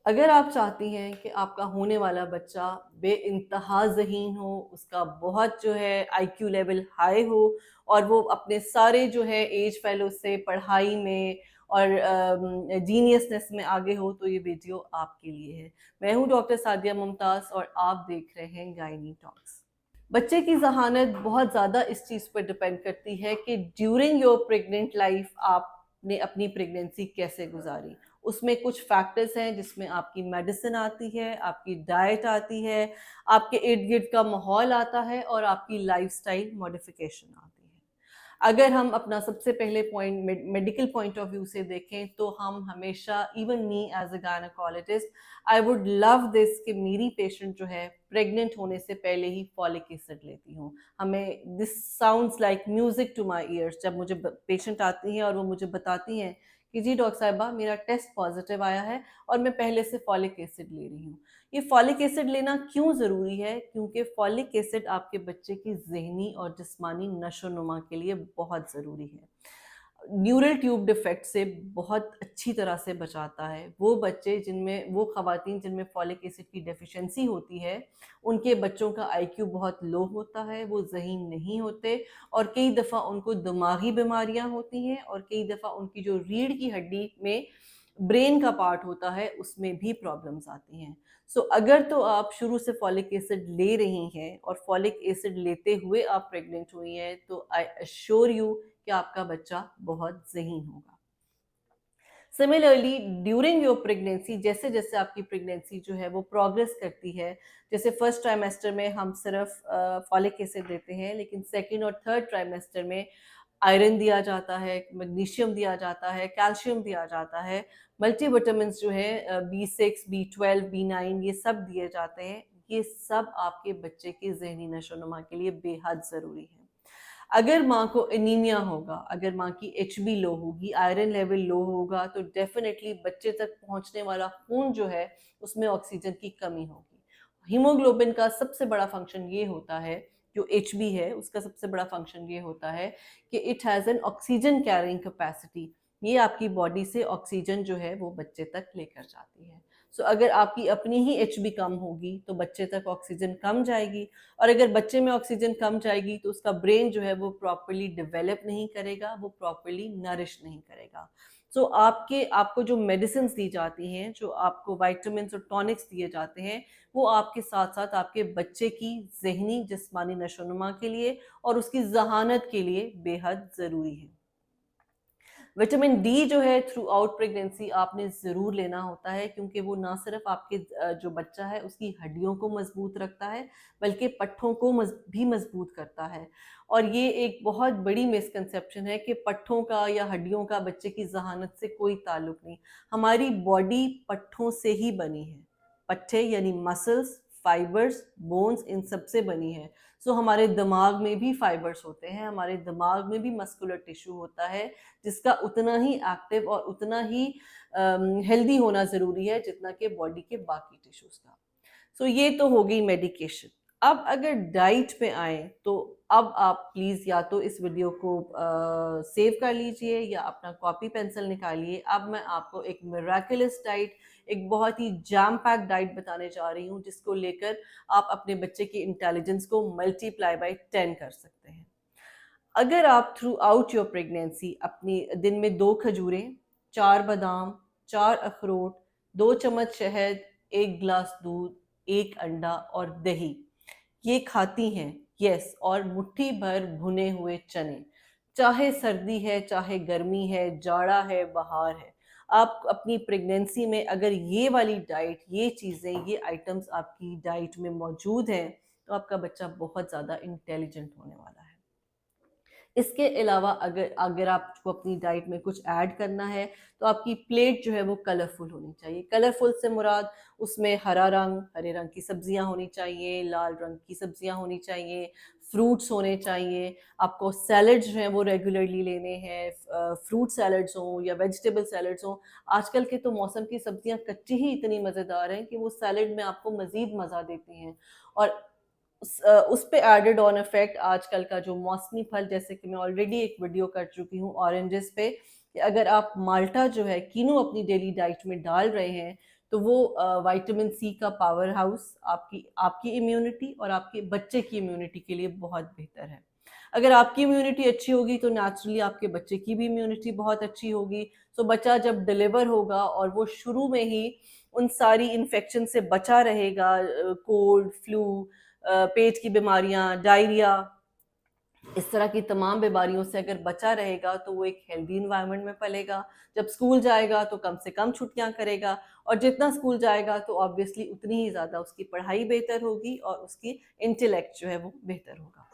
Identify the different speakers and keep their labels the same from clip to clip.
Speaker 1: अगर आप चाहती हैं कि आपका होने वाला बच्चा बेइंतहा ज़हीन हो, उसका बहुत जो है आईक्यू लेवल हाई हो और वो अपने सारे जो है एज फेलो से पढ़ाई में और जीनियसनेस में आगे हो, तो ये वीडियो आपके लिए है। मैं हूँ डॉक्टर सादिया मुमताज़ और आप देख रहे हैं गायनी टॉक्स। बच्चे की ज़हानत बहुत ज़्यादा इस चीज़ पर डिपेंड करती है कि ड्यूरिंग योर प्रेग्नेंट लाइफ आपने अपनी प्रेगनेंसी कैसे गुजारी। उसमें कुछ फैक्टर्स हैं जिसमें आपकी मेडिसिन आती है, आपकी डाइट आती है, आपके इर्द-गिर्द का माहौल आता है और आपकी लाइफ़स्टाइल मॉडिफ़िकेशन आती है। अगर हम अपना सबसे पहले point medical point of view से देखें तो हम हमेशा even me as a gynaecologist I would love this कि मेरी पेशेंट जो है प्रेग्नेंट होने से पहले ही फॉलिक एसिड लेती हूँ। हमें this sounds like music to my ears जब मुझे पेशेंट आती हैं और वो मुझे बताती हैं कि जी डॉक्टर साहिबा मेरा टेस्ट पॉजिटिव आया है और मैं पहले से फॉलिक एसिड ले रही हूँ। ये फॉलिक एसिड लेना क्यों ज़रूरी है? क्योंकि फॉलिक एसिड आपके बच्चे की ज़हनी और जिस्मानी नशो-नुमा के लिए बहुत ज़रूरी है। न्यूरल ट्यूब डिफेक्ट से बहुत अच्छी तरह से बचाता है। वो बच्चे जिनमें वो ख़वातीन जिनमें फॉलिक एसिड की डेफ़िशिएंसी होती है, उनके बच्चों का आईक्यू बहुत लो होता है, वो ज़हीन नहीं होते और कई दफ़ा उनको दिमागी बीमारियाँ होती हैं और कई दफ़ा उनकी जो रीढ़ की हड्डी में ब्रेन का पार्ट होता है, उसमें भी प्रॉब्लम्स आती हैं। सो अगर तो आप शुरू से फॉलिक एसिड ले रही हैं और फॉलिक एसिड लेते हुए आप प्रेग्नेंट हुई हैं, तो आई एश्योर यू कि आपका बच्चा बहुत ज़हीन होगा। सिमिलरली ड्यूरिंग योर प्रेगनेंसी जैसे-जैसे आपकी प्रेगनेंसी जो है वो प्रोग्रेस करती है, जैसे फर्स्ट ट्राइमेस्टर में हम सिर्फ फॉलिक एसिड देते हैं, लेकिन सेकंड और थर्ड ट्राइमेस्टर में आयरन दिया जाता है, मैग्नीशियम दिया जाता है, कैल्शियम दिया जाता है, मल्टीविटामिन्स जो है B6, B12, B9 ये सब दिए जाते हैं। ये सब आपके बच्चे की ज़हनी नशो-नुमा के लिए बेहद ज़रूरी है। अगर माँ को एनीमिया होगा, अगर माँ की एचबी लो होगी, आयरन लेवल लो होगा, तो डेफ़िनेटली बच्चे तक पहुँचने वाला खून जो है, उसमें ऑक्सीजन की कमी होगी। हीमोग्लोबिन का सबसे बड़ा फ़ंक्शन ये होता है, जो एचबी है, उसका सबसे बड़ा फ़ंक्शन ये होता है कि it has an oxygen carrying capacity. ये आपकी बॉडी से ऑक्सीजन जो है, वो बच्चे तक लेकर जाती है। सो अगर आपकी अपनी ही एचबी कम होगी, तो बच्चे तक ऑक्सीजन कम जाएगी और अगर बच्चे में ऑक्सीजन कम जाएगी तो उसका ब्रेन जो है वो प्रॉपर्ली डेवलप नहीं करेगा, वो प्रॉपर्ली नरिश नहीं करेगा। सो आपको जो मेडिसिन्स दी जाती हैं, जो आपको विटामिन्स और टॉनिक्स दिए जाते हैं, वो आपके साथ-साथ आपके बच्चे की ज़हनी, जिस्मानी नशो-नुमा के लिए और उसकी ज़हानत के लिए बेहद ज़रूरी है। विटामिन डी जो है थ्रू आउट प्रेगनेंसी आपने ज़रूर लेना होता है क्योंकि वो ना सिर्फ आपके जो बच्चा है उसकी हड्डियों को मजबूत रखता है बल्कि पट्ठों को भी मजबूत करता है। और ये एक बहुत बड़ी मिसकंसेप्शन है कि पट्ठों का या हड्डियों का बच्चे की जहानत से कोई ताल्लुक नहीं। हमारी बॉडी पट्ठों से ही बनी है। पट्ठे यानी मसल्स, फाइबर्स, बोन्स इन सब से बनी है। सो हमारे दिमाग में भी फाइबर्स होते हैं, हमारे दिमाग में भी मस्कुलर टिश्यू होता है जिसका उतना ही एक्टिव और उतना ही हेल्दी होना ज़रूरी है जितना कि बॉडी के बाकी टिश्यूज़ का। सो ये तो हो गई मेडिकेशन। अब अगर डाइट पे आएँ तो अब आप प्लीज़ या तो इस वीडियो को सेव कर लीजिए या अपना कॉपी पेंसिल निकालिए। अब मैं आपको एक मिरेकुलस डाइट, एक बहुत ही जैम पैक्ड डाइट बताने जा रही हूँ जिसको लेकर आप अपने बच्चे की इंटेलिजेंस को मल्टीप्लाई बाय 10 कर सकते हैं। अगर आप थ्रू आउट योर प्रेगनेंसी अपनी दिन में 2 खजूरें, 4 बादाम, 4 अखरोट, 2 चम्मच शहद, 1 ग्लास दूध, 1 अंडा और दही ये खाती हैं, यस, और मुट्ठी भर भुने हुए चने, चाहे सर्दी है, चाहे गर्मी है, जाड़ा है, बहार है। आप अपनी प्रेगनेंसी में अगर ये वाली डाइट, ये चीज़ें, ये आइटम्स आपकी डाइट में मौजूद हैं, तो आपका बच्चा बहुत ज़्यादा इंटेलिजेंट होने वाला है। इसके अलावा अगर अगर आपको अपनी डाइट में कुछ ऐड करना है तो आपकी प्लेट जो है वो कलरफुल होनी चाहिए। कलरफुल से मुराद उसमें हरे रंग की सब्जियां होनी चाहिए, लाल रंग की सब्जियां होनी चाहिए, फ्रूट्स होने चाहिए। आपको सैलड्स जो हैं वो रेगुलरली लेने हैं, फ्रूट सैलड्स हों या वेजिटेबल सैलड्स हों। आजकल के तो मौसम की सब्जियां कच्ची ही इतनी मज़ेदार हैं कि वो सैलड में आपको मज़ीद मज़ा देती हैं। और उस पे एडेड ऑन इफेक्ट आजकल का जो मौसमी फल, जैसे कि मैं ऑलरेडी एक वीडियो कर चुकी हूँ ऑरेंजेस पे, कि अगर आप माल्टा जो है कीनू अपनी डेली डाइट में डाल रहे हैं तो वो विटामिन सी का पावर हाउस आपकी आपकी इम्यूनिटी और आपके बच्चे की इम्यूनिटी के लिए बहुत बेहतर है। अगर आपकी इम्यूनिटी अच्छी होगी तो नेचुरली आपके बच्चे की भी इम्यूनिटी बहुत अच्छी होगी। तो बच्चा जब डिलीवर होगा और वो शुरू में ही उन सारी इन्फेक्शन से बचा रहेगा, कोल्ड, फ्लू, पेट की बीमारियाँ, डायरिया, इस तरह की तमाम बीमारियों से अगर बचा रहेगा तो वो एक हेल्दी इन्वायरमेंट में पलेगा। जब स्कूल जाएगा तो कम से कम छुट्टियाँ करेगा और जितना स्कूल जाएगा तो ऑब्वियसली उतनी ही ज़्यादा उसकी पढ़ाई बेहतर होगी और उसकी इंटेलेक्ट जो है वो बेहतर होगा।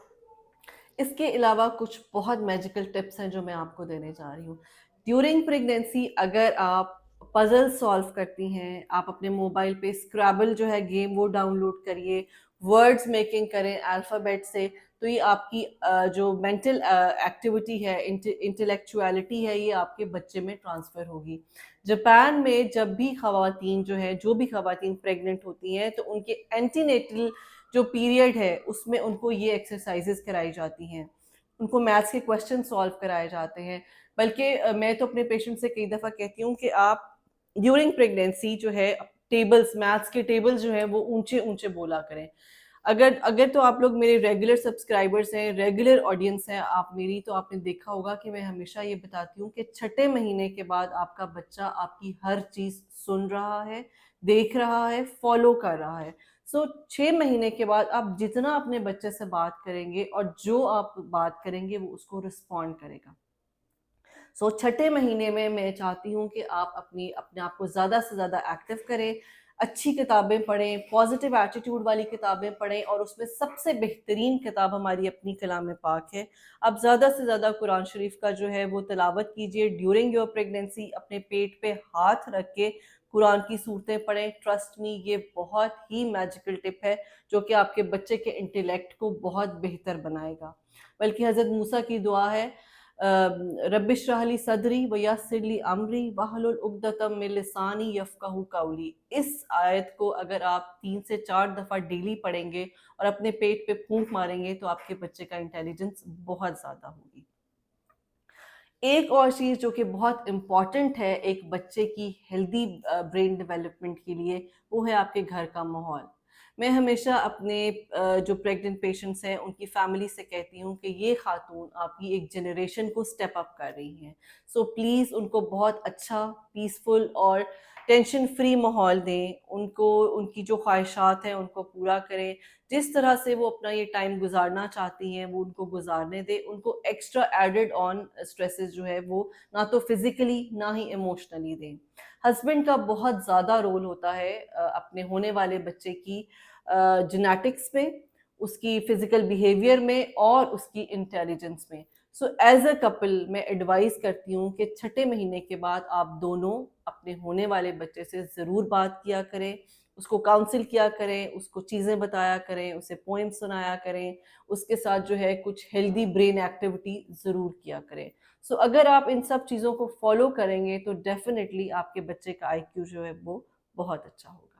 Speaker 1: इसके अलावा कुछ बहुत मैजिकल टिप्स हैं जो मैं आपको देने जा रही हूँ। ड्यूरिंग प्रेगनेंसी अगर आप पज़ल सॉल्व करती हैं, आप अपने मोबाइल पे स्क्रैबल जो है गेम वो डाउनलोड करिए, वर्ड्स मेकिंग करें अल्फ़ाबेट से, तो ये आपकी जो मेंटल एक्टिविटी है, इंटेलेक्चुअलिटी है, ये आपके बच्चे में ट्रांसफ़र होगी। जापान में जब भी ख़वातीन जो हैं, जो भी ख़वातीन प्रेग्नेंट होती हैं, तो उनके एंटीनेटल जो पीरियड है उसमें उनको ये एक्सरसाइजेस कराई जाती हैं, उनको मैथ्स के क्वेश्चन सॉल्व कराए जाते हैं। बल्कि मैं तो अपने पेशेंट से कई दफ़ा कहती हूँ कि आप ड्यूरिंग प्रेगनेंसी जो है टेबल्स, मैथ्स के टेबल्स जो हैं वो ऊंचे ऊंचे बोला करें। अगर अगर तो आप लोग मेरे रेगुलर सब्सक्राइबर्स हैं, रेगुलर ऑडियंस हैं आप मेरी, तो आपने देखा होगा कि मैं हमेशा ये बताती हूँ कि छठे महीने के बाद आपका बच्चा आपकी हर चीज़ सुन रहा है, देख रहा है, फॉलो कर रहा है। सो 6 महीने के बाद आप जितना अपने बच्चे से बात करेंगे और जो आप बात करेंगे वो उसको रिस्पॉन्ड करेगा। सो छठे महीने में मैं चाहती हूँ कि आप अपने आप को ज़्यादा से ज़्यादा एक्टिव करें, अच्छी किताबें पढ़ें, पॉजिटिव एटीट्यूड वाली किताबें पढ़ें और उसमें सबसे बेहतरीन किताब हमारी अपनी कलाम पाक है। आप ज़्यादा से ज़्यादा कुरान शरीफ का जो है वो तिलावत कीजिए ड्यूरिंग योर प्रेगनेंसी, अपने पेट पे हाथ रख के कुरान की सूरतें पढ़ें। ट्रस्ट मी, ये बहुत ही मैजिकल टिप है जो कि आपके बच्चे के इंटेलेक्ट को बहुत बेहतर बनाएगा। बल्कि हज़रत मूसा की दुआ है, रब्बि इश्रह ली सदरी व यस्सिर ली अमरी वहलुल उक़दतम मिन लिसानी यफ़क़हू क़ौली। इस आयत को अगर आप 3 से 4 दफ़ा डेली पढ़ेंगे और अपने पेट पे फूंक मारेंगे तो आपके बच्चे का इंटेलिजेंस बहुत ज़्यादा होगी। एक और चीज़ जो कि बहुत इम्पॉर्टेंट है एक बच्चे की हेल्दी ब्रेन डेवलपमेंट के लिए, वो है आपके घर का माहौल। मैं हमेशा अपने जो प्रेग्नेंट पेशेंट्स हैं उनकी फैमिली से कहती हूँ कि ये खातून आपकी एक जनरेशन को स्टेप अप कर रही हैं। सो प्लीज़ उनको बहुत अच्छा, पीसफुल और टेंशन फ्री माहौल दें। उनको उनकी जो ख्वाहिशात हैं उनको पूरा करें। जिस तरह से वो अपना ये टाइम गुज़ारना चाहती हैं वो उनको गुज़ारने दें। उनको एक्स्ट्रा एडेड ऑन स्ट्रेसेस जो है वो ना तो फिज़िकली ना ही इमोशनली दें। हस्बैंड का बहुत ज़्यादा रोल होता है अपने होने वाले बच्चे की जेनेटिक्स में, उसकी फ़िज़िकल बिहेवियर में और उसकी इंटेलिजेंस में। सो एज़ अ कपल मैं एडवाइस करती हूँ कि छठे महीने के बाद आप दोनों अपने होने वाले बच्चे से ज़रूर बात किया करें, उसको काउंसल किया करें, उसको चीज़ें बताया करें, उसे पोएम सुनाया करें, उसके साथ जो है कुछ हेल्दी ब्रेन एक्टिविटी ज़रूर किया करें। सो अगर आप इन सब चीज़ों को फ़ॉलो करेंगे तो डेफ़िनिटली आपके बच्चे का आईक्यू जो है वो बहुत अच्छा होगा।